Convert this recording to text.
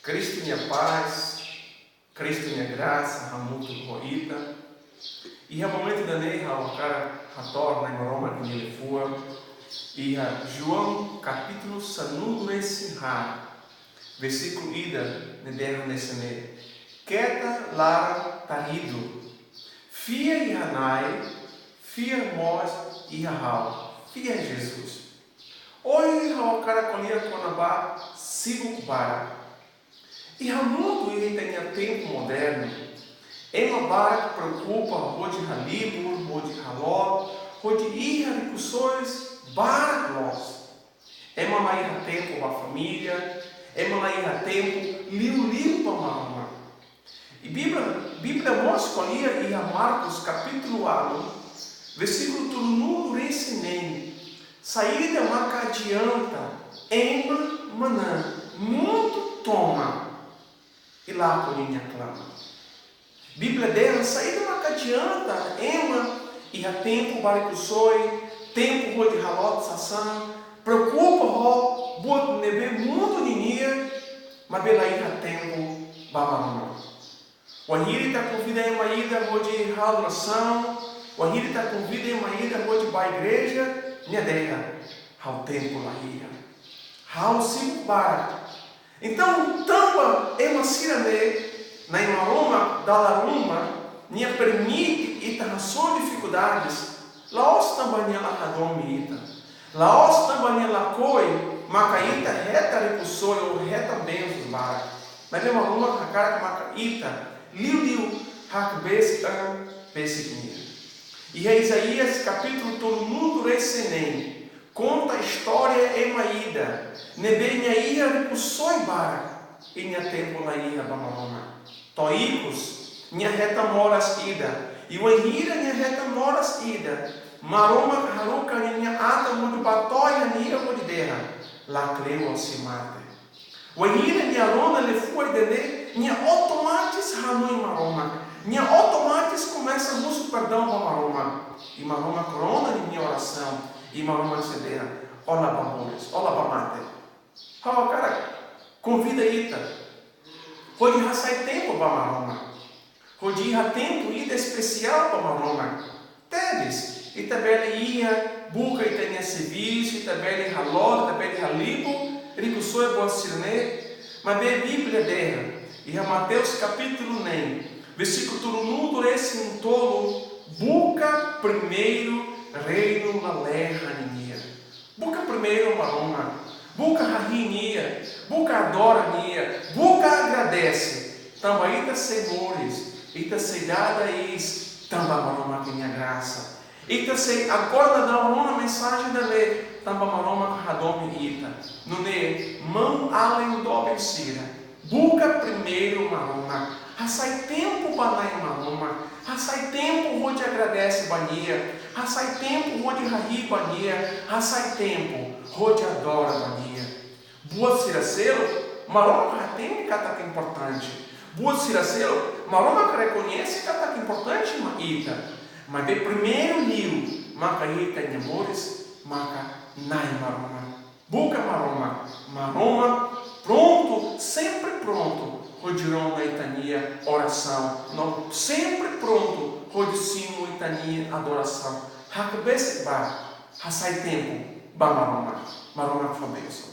Cristo minha paz, Cristo minha graça, Hamutu Roita. E o momento da Ney, o cara retorna em Roma que ele foi. E João capítulo Sanum Messinha, versículo ida, Nederra Nessene. Queta Lara Tarido, Fia e Hanai, Fia Mós e Rahal, Fia Jesus. Hoje o cara colhia Conabá, Sigo Kubara. E o mundo ele tem tempo moderno. É uma barra que preocupa hoje Halibur, hoje Haló, hoje Iha discussões barros. É uma maia tempo para a família, é uma maia tempo liu para uma. E Bíblia mostra ali em Marcos capítulo 1, versículo turno recinem. Saída uma adianta, ema manã, muito toma. E lá por linha clama. Bíblia dela, saída uma adianta, ema, e há tempo para que soi, tempo de halot sassan, preocupa ho, boa nebe mundo ninia, mas bela aí há tempo, babamão. O Ahiri está convida em uma ida de adoração, o Ahiri está convida em uma ida de para a igreja, minha ideia, ao tempo lá ia, ao cinco para. Então, tampa é uma cirane, na imaroma da laruma, minha permite e tá só dificuldades, laos também ela radomi ita, laos também ela coi, macaíta reta recussoi ou reta benzos bara, mas é uma ruma cara macaíta, liu hakbes pesikmir. E é Isaías capítulo todo mundo recenem. Conta a história emaída. Nebenha ia recussoi bara. E minha tempo na ira bamalona. Toicos, minha reta moras ida. E o enhira minha reta moras ida. Maroma haruka minha ata muito batóia nira muito derra. Lá creu ao se mate. O enhira minha lona le foi dele. Minha automatis hanui maroma. Minha automatis começa a nosso perdão para maroma. E maroma corona de minha oração. E maroma cedera, olá bamores, olá bamate. O cara convida ita. Hoje já sai tempo para maroma. Hoje já tempo ida especial para maroma. Tedes, e também ia, buca e tenha serviço, e também haló, e também halibo, ricussou é boa sirne, mas bem Bíblia dela. E Mateus capítulo 9, versículo todo mundo esse um tolo, buca primeiro reino na lerra ninia. Buca primeiro maroma. Buca rahinia. Buca adora nia. Buca agradece. Tamba ita senhores. Ita sei dada is. Tamba maroma que minha graça. Ita sei agora dá uma mensagem da lei. Tamba maroma que radome ita. No ne mão além do obsira. Buca primeiro maroma. Sai tempo para lá em maroma. Sai tempo onde agradece bania. Sai tempo onde ri bania. Sai tempo onde adora bania. Boa ciracelo, maroma que tem que tá importante. Boa ciracelo, maroma que reconhece que tá importante maita. Mas de primeiro liu, maca ita em amores, maca nai maroma. Buca maroma, maroma pronto, sempre pronto. Rodirão na Itania, oração. Não, sempre pronto. Rodicimo, Itania, adoração. Hakbesek ba, hasai tempo, ba maroma. Maroma que foi bênção.